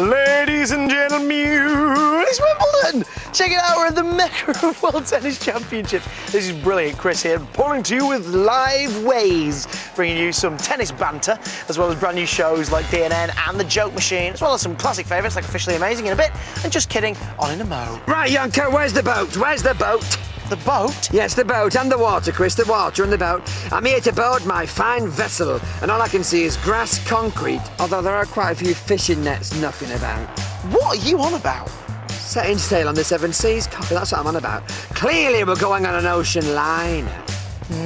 Ladies and gentlemen, it's Wimbledon! Check it out, we're at the Mecca of World Tennis Championships. This is brilliant. Chris here, pulling to you with live ways, bringing you some tennis banter, as well as brand new shows like DNN and The Joke Machine, as well as some classic favourites like Officially Amazing in a bit, and Just Kidding on in a mo. Right, Yonko, where's the boat? Where's the boat? The boat? Yes, the boat and the water, Chris, the water and the boat. I'm here to board my fine vessel, and all I can see is grass, concrete, although there are quite a few fishing nets knocking about. What are you on about? Setting sail on the seven seas, Cocker, that's what I'm on about. Clearly we're going on an ocean liner.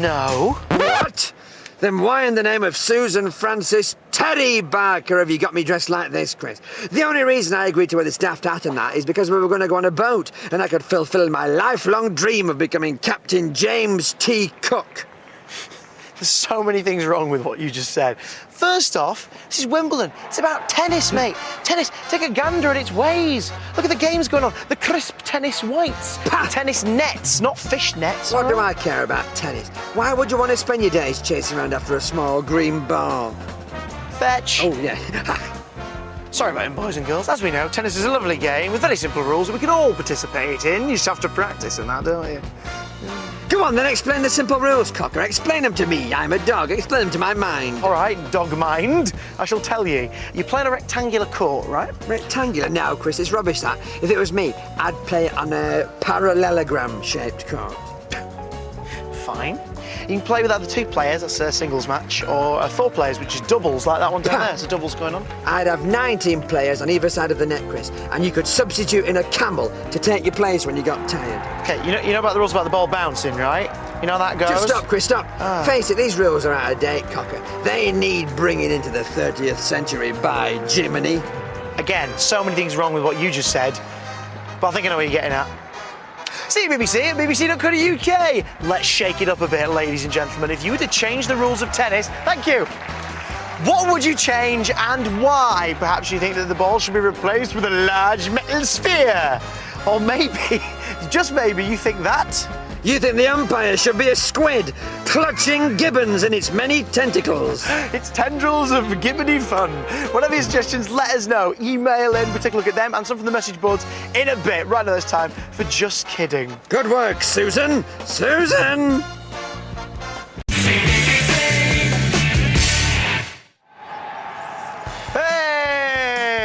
No. What? Then why in the name of Susan Francis Terry Barker have you got me dressed like this, Chris? The only reason I agreed to wear this daft hat and that is because we were going to go on a boat and I could fulfill my lifelong dream of becoming Captain James T. Cook. There's so many things wrong with what you just said. First off, this is Wimbledon. It's about tennis, mate. Tennis, take a gander at its ways. Look at the games going on. The crisp tennis whites. Tennis nets, not fish nets. What do I care about tennis? Why would you want to spend your days chasing around after a small green ball? Fetch. Oh, yeah. Sorry about it, boys and girls. As we know, tennis is a lovely game with very simple rules that we can all participate in. You just have to practice and that, don't you? Come on, then explain the simple rules, Cocker. Explain them to me. I'm a dog. Explain them to my mind. All right, dog mind. I shall tell you. You play on a rectangular court, right? Rectangular? No, Chris, it's rubbish, that. If it was me, I'd play on a parallelogram-shaped court. Fine. You can play with either two players, that's a singles match, or four players, which is doubles, like that one down there. It's a doubles going on. I'd have 19 players on either side of the net, Chris, and you could substitute in a camel to take your place when you got tired. Okay, you know about the rules about the ball bouncing, right? You know how that goes? Just stop, Chris, stop. Face it, these rules are out of date, Cocker. They need bringing into the 30th century by Jiminy. Again, so many things wrong with what you just said, but I think I know what you're getting at. CBBC at bbc.co.uk. Let's shake it up a bit, ladies and gentlemen. If you were to change the rules of tennis, thank you. What would you change and why? Perhaps you think that the ball should be replaced with a large metal sphere. Or maybe, just maybe, you think that. You think the umpire should be a squid, clutching gibbons in its many tentacles. It's tendrils of gibbony fun. Whatever your suggestions, let us know. Email in, we take a look at them and some from the message boards in a bit. Right now it's time for Just Kidding. Good work, Susan. Susan! Hey!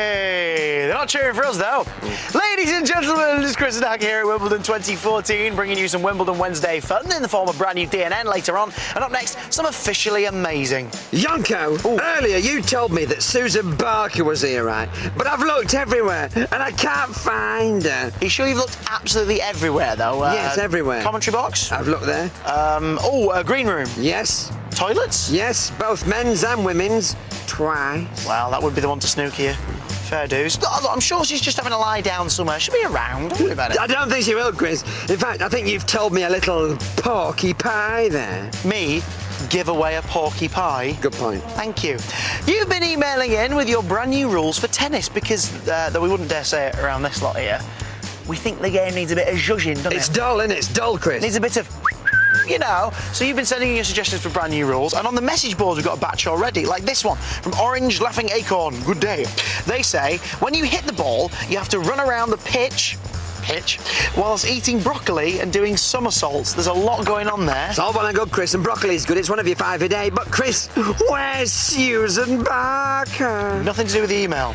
They're not cheering for us though. Ladies and gentlemen, it's Chris and Hack here at Wimbledon 2014, bringing you some Wimbledon Wednesday fun in the form of brand new DNN later on. And up next, some Officially Amazing. Yonko, earlier you told me that Susan Barker was here, right? But I've looked everywhere and I can't find her. Are you sure you've looked absolutely everywhere though? Yes, everywhere. Commentary box? I've looked there. Green room? Yes. Toilets? Yes, both men's and women's. Twice. Well, that would be the one to snook here. Fair dues. I'm sure she's just having a lie down somewhere. She'll be around. Don't worry about it. I don't think she will, Chris. In fact, I think you've told me a little porky pie there. Me? Give away a porky pie? Good point. Thank you. You've been emailing in with your brand new rules for tennis because, though we wouldn't dare say it around this lot here, we think the game needs a bit of zhuzhing, doesn't it? It's dull, isn't it? It's dull, Chris. Needs a bit of... You know, so you've been sending in your suggestions for brand new rules, and on the message boards we've got a batch already, like this one from Orange Laughing Acorn. Good day. They say when you hit the ball, you have to run around the pitch whilst eating broccoli and doing somersaults. There's a lot going on there. It's all well and good, Chris, and broccoli's good. It's one of your 5 a day. But Chris, where's Susan Barker? Nothing to do with the email.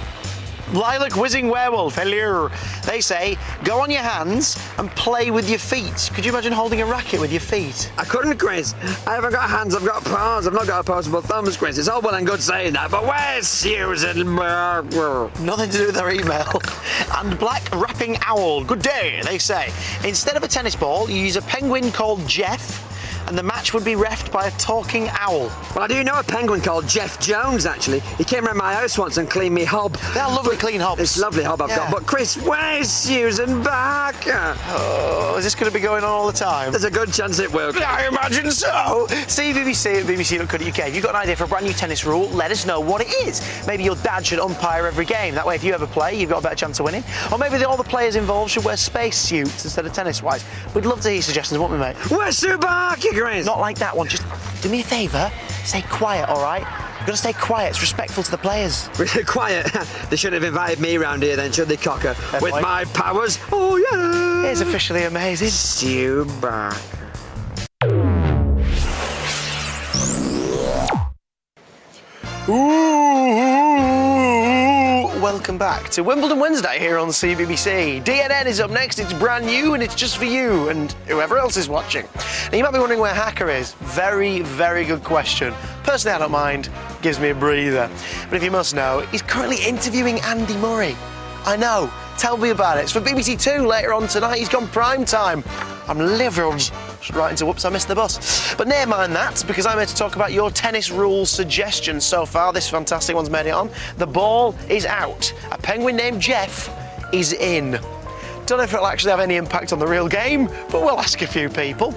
Lilac Whizzing Werewolf, hello. They say, go on your hands and play with your feet. Could you imagine holding a racket with your feet? I couldn't, Chris. I haven't got hands, I've got paws. I've not got opposable thumbs, Chris. It's all well and good saying that, but where's Susan Barker? Nothing to do with their email. And Black Rapping Owl, good day, they say. Instead of a tennis ball, you use a penguin called Jeff, and the match would be reffed by a talking owl. Well, I do know a penguin called Jeff Jones, actually. He came round my house once and cleaned me hob. They're lovely clean hobs. It's lovely hob I've got. But Chris, where's Susan Barker? Oh, is this going to be going on all the time? There's a good chance it will. I imagine so. CBBC at bbc.co.uk. If you've got an idea for a brand new tennis rule, let us know what it is. Maybe your dad should umpire every game. That way, if you ever play, you've got a better chance of winning. Or maybe all the players involved should wear space suits instead of tennis-wise. We'd love to hear suggestions, wouldn't we, mate? Where's Sue Barker, Chris? Not like that one. Just do me a favour. Stay quiet, all right? You've got to stay quiet. It's respectful to the players. Quiet. They shouldn't have invited me round here then, should they, Cocker? Fair With point. my powers. Oh, yeah. It's officially amazing. Stu Barker. Welcome back to Wimbledon Wednesday here on CBBC. DNN is up next. It's brand new and it's just for you and whoever else is watching. Now you might be wondering where Hacker is. Very, very good question. Personally, I don't mind. Gives me a breather. But if you must know, he's currently interviewing Andy Murray. I know. Tell me about it. It's for BBC Two later on tonight. He's gone prime time. I'm livid. Right into whoops, I missed the bus. But never mind that, because I'm here to talk about your tennis rules suggestions so far. This fantastic one's made it on. The ball is out. A penguin named Jeff is in. Don't know if it'll actually have any impact on the real game, but we'll ask a few people.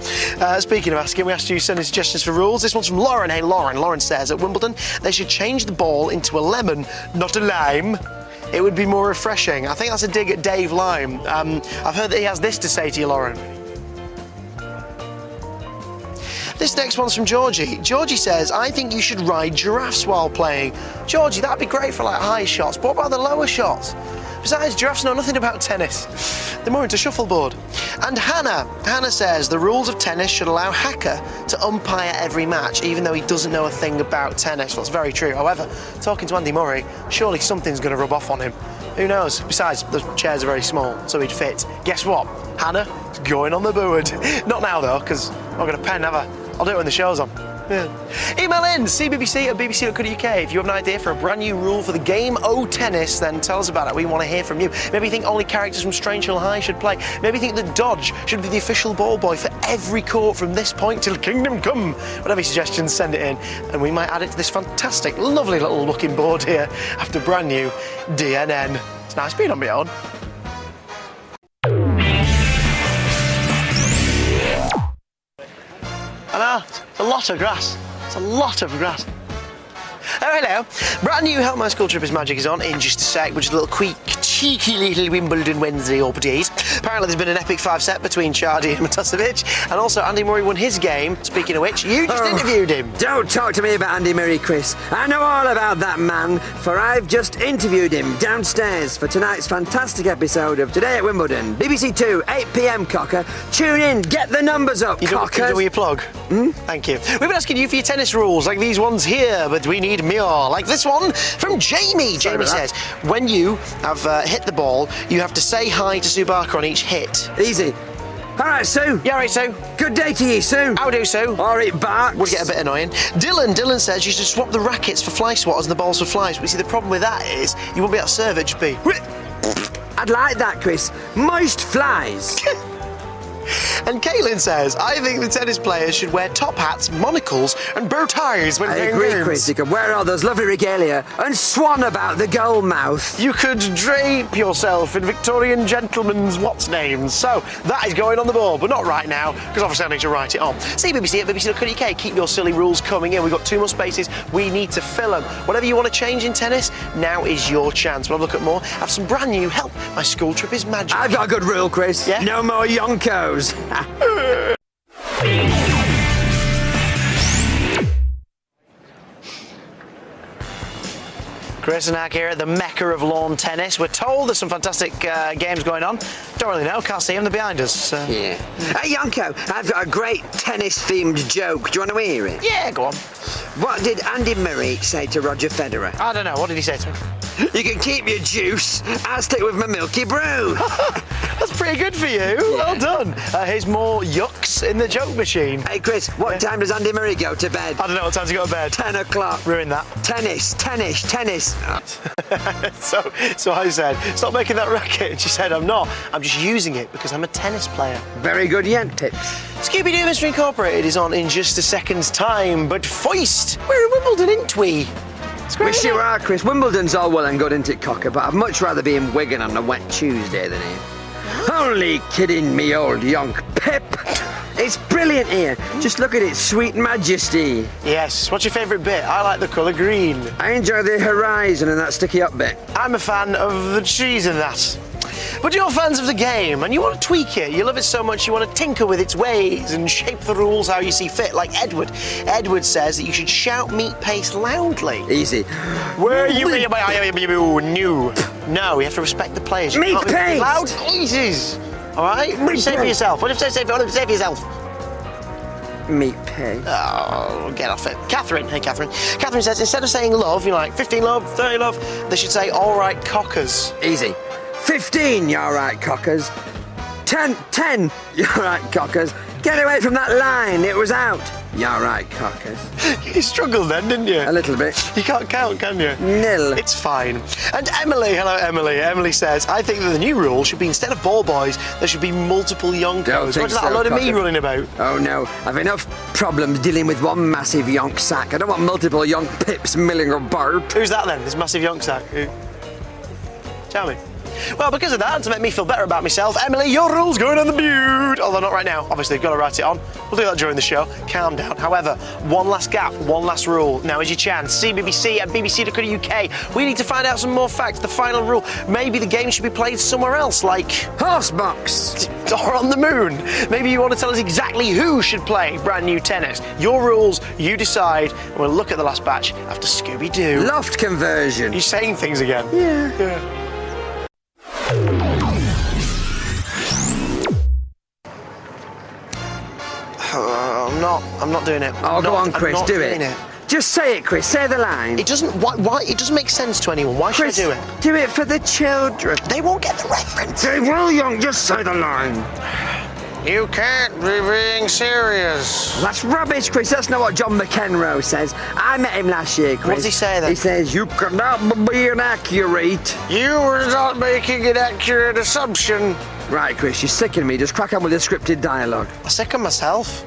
Speaking of asking, we asked you to send in suggestions for rules. This one's from Lauren. Hey, Lauren. Lauren says, at Wimbledon, they should change the ball into a lemon, not a lime. It would be more refreshing. I think that's a dig at Dave Lime. I've heard that he has this to say to you, Lauren. This next one's from Georgie. Georgie says, I think you should ride giraffes while playing. Georgie, that'd be great for like high shots, but what about the lower shots? Besides, giraffes know nothing about tennis. They're more into shuffleboard. And Hannah says, the rules of tennis should allow Hacker to umpire every match, even though he doesn't know a thing about tennis. Well, that's very true. However, talking to Andy Murray, surely something's going to rub off on him. Who knows? Besides, the chairs are very small, so he'd fit. Guess what? Hannah is going on the board. Not now, though, because I've got a pen, have I? I'll do it when the show's on. Yeah. Email in cbbc@bbc.co.uk if you have an idea for a brand new rule for the game O tennis, then tell us about it. We want to hear from you. Maybe you think only characters from Strange Hill High should play. Maybe you think that Dodge should be the official ball boy for every court from this point till Kingdom Come. Whatever your suggestions, send it in and we might add it to this fantastic, lovely little looking board here after brand new DNN. It's nice being on my own. I know, it's a lot of grass. It's a lot of grass. Oh, hello. Brand new Help My School Trip is Magic is on in just a sec, which is a little quick, cheeky little Wimbledon Wednesday update. Apparently there's been an epic 5-set between Chardy and Matosevic, and also Andy Murray won his game. Speaking of which, you just interviewed him. Don't talk to me about Andy Murray, Chris. I know all about that man, for I've just interviewed him downstairs for tonight's fantastic episode of Today at Wimbledon. BBC 2, 8 p.m, Cocker. Tune in, get the numbers up, Cocker. You do your plug? Thank you. We've been asking you for your tennis rules, like these ones here, but we need more. Like this one from Jamie. Jamie says, when you have hit the ball, you have to say hi to Sue Barker on each hit. Easy. All right, Sue. Yeah, right, Sue. Good day to you, Sue. How do, Sue? All right, Barks. Would get a bit annoying. Dylan says you should swap the rackets for fly swatters and the balls for flies. But you see, the problem with that is you won't be able to serve it, just be... I'd like that, Chris. Moist flies. And Caitlin says, I think the tennis players should wear top hats, monocles and bow ties when I playing agree, games. Chris. You could wear all those lovely regalia and swan about the goal mouth. You could drape yourself in Victorian gentlemen's what's-names. So that is going on the board, but not right now, because obviously I need to write it on. CBBC at bbc.co.uk. Keep your silly rules coming in. We've got 2 more spaces. We need to fill them. Whatever you want to change in tennis, now is your chance. We'll have a look at more. Have some brand new Help My School Trip is Magic. I've got a good rule, Chris. Yeah? No more yonkos. Chris and Hack here at the Mecca of lawn tennis. We're told there's some fantastic games going on. Don't really know, can't see them, they're behind us. Yeah. Hey, Yonko, I've got a great tennis-themed joke. Do you want to hear it? Yeah, go on. What did Andy Murray say to Roger Federer? I don't know, what did he say to me? You can keep your juice, I'll stick with my milky brew. That's pretty good for you. Well done. Here's more yucks in the joke machine. Hey, Chris, what time does Andy Murray go to bed? I don't know what time to go to bed. 10 o'clock. Ruin that. Tennis. So I said, stop making that racket. And she said, I'm not. I'm just using it because I'm a tennis player. Very good yank tips. Scooby-Doo Mystery Incorporated is on in just a second's time, but Foist, we're in Wimbledon, ain't we? Wish you are, Chris. Wimbledon's all well and good, isn't it, Cocker? But I'd much rather be in Wigan on a wet Tuesday than here. Only kidding me, old yonk Pip. It's brilliant here. Just look at its sweet majesty. Yes. What's your favourite bit? I like the colour green. I enjoy the horizon and that sticky up bit. I'm a fan of the trees and that. But you're fans of the game and you want to tweak it. You love it so much you want to tinker with its ways and shape the rules how you see fit, like Edward. Edward says that you should shout meat paste loudly. Easy. Where are you? New. No, you have to respect the players. You Meat can't be paste! loud noises. All right? What do you say for yourself? What do you say for yourself? Meat paste. Oh, get off it. Catherine, hey Catherine. Catherine says instead of saying love, you know, like 15 love, 30 love, they should say all right cockers. Easy. 15, you're right, cockers. 10, you're right, cockers. Get away from that line, it was out. You're right, cockers. You struggled then, didn't you? A little bit. You can't count, can you? Nil. It's fine. And Emily, hello Emily. Emily says, I think that the new rule should be instead of ball boys, there should be multiple yonkos. What's that? A load of me running about. Oh no, I've enough problems dealing with one massive yonk sack. I don't want multiple yonk pips milling about. Who's that then? This massive yonk sack? Who? Tell me. Well, because of that, and to make me feel better about myself, Emily, your rule's going on the butte. Although not right now, obviously, you've got to write it on. We'll do that during the show. Calm down. However, one last gap, one last rule. Now is your chance. CBBC and BBC.co.uk. We need to find out some more facts. The final rule. Maybe the game should be played somewhere else, like Horsebox. or on the moon. Maybe you want to tell us exactly who should play brand new tennis. Your rules, you decide. And we'll look at the last batch after Scooby-Doo. Loft conversion. You're saying things again. Yeah. I'm not doing it. Oh, go on, Chris, do it. Just say it, Chris. Say the line. It doesn't. Why? It doesn't make sense to anyone. Why Chris, should I do it? Do it for the children. They won't get the reference. They will, young. Just say the line. You can't be being serious. That's rubbish, Chris. That's not what John McEnroe says. I met him last year, Chris. What does he say then? He says, you cannot be inaccurate. You were not making an accurate assumption. Right, Chris, you're sick of me. Just crack on with the scripted dialogue. I second myself.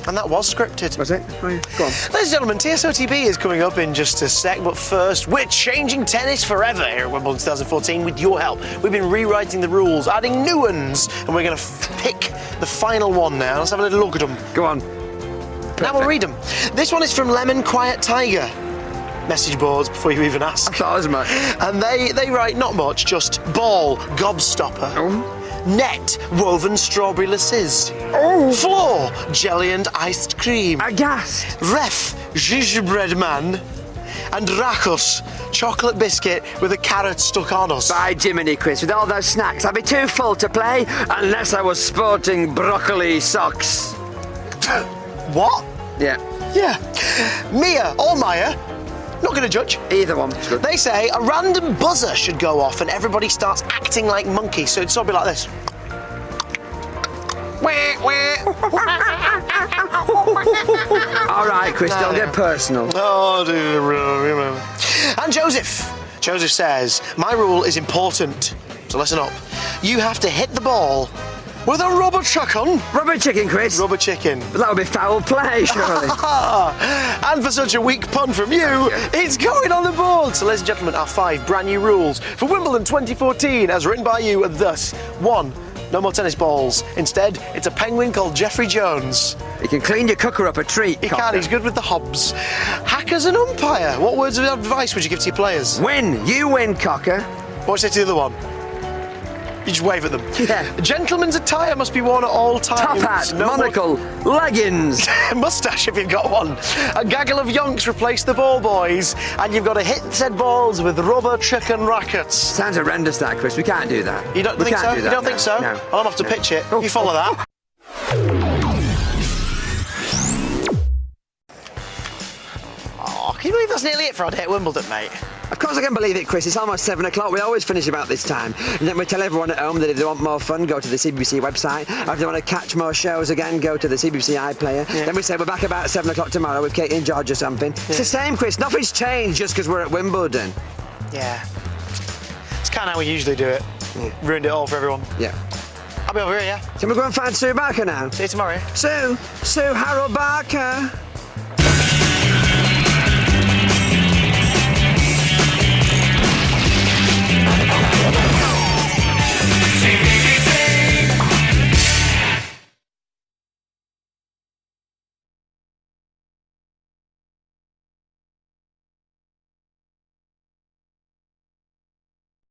And that was scripted. Was it? Oh, yeah. Go on. Ladies and gentlemen, TSOTB is coming up in just a sec, but first, we're changing tennis forever here at Wimbledon 2014 with your help. We've been rewriting the rules, adding new ones, and we're going to pick the final one now. Let's have a little look at them. Go on. Now we'll read them. This one is from Lemon Quiet Tiger. Message boards before you even ask. I thought as much. And they write not much, just ball, gobstopper. Oh. Net, woven strawberry lasses. Oh. Floor, jelly and iced cream. Aghast. Ref, gingerbread man. And Rakos, chocolate biscuit with a carrot stuck on us. By Jiminy, Chris, with all those snacks, I'd be too full to play unless I was sporting broccoli socks. What? Yeah. Yeah. Mia or Maya, not going to judge. Either one. It's good. They say a random buzzer should go off and everybody starts acting like monkeys. So it'd sort of be like this. All right, Chris, don't get personal. Oh, dear. And Joseph. Joseph says, my rule is important. So listen up. You have to hit the ball with a rubber chicken. Rubber chicken, Chris. Rubber chicken. But that would be foul play, surely. And for such a weak pun from you, it's going on the board. So, ladies and gentlemen, our 5 brand new rules for Wimbledon 2014, as written by you, are thus: 1. No more tennis balls. Instead, it's a penguin called Jeffrey Jones. You can clean your cooker up a treat. He can, he's good with the hobs. Hackers and umpire. What words of advice would you give to your players? Win. You win, cocker. What would you say to the other one? You just wave at them. Yeah. A gentleman's attire must be worn at all times. Top hat, No monocle, leggings. Moustache if you've got one. A gaggle of yonks replace the ball boys, and you've got to hit said balls with rubber chicken rackets. Sounds horrendous, that, Chris. We can't do that. You don't think so? You don't think so? No. I'll have to pitch it. You follow that. Oh, can you believe that's nearly it for our day at Wimbledon, mate? Of course I can believe it, Chris. It's almost 7 o'clock. We always finish about this time. And then we tell everyone at home that if they want more fun, go to the CBBC website. Or if they want to catch more shows again, go to the CBBC iPlayer. Yeah. Then we say we're back about 7 o'clock tomorrow with Katie and George or something. Yeah. It's the same, Chris. Nothing's changed just because we're at Wimbledon. Yeah. It's kind of how we usually do it. Yeah. Ruined it all for everyone. Yeah. I'll be over here, yeah? Can we go and find Sue Barker now? See you tomorrow. Sue Harold Barker.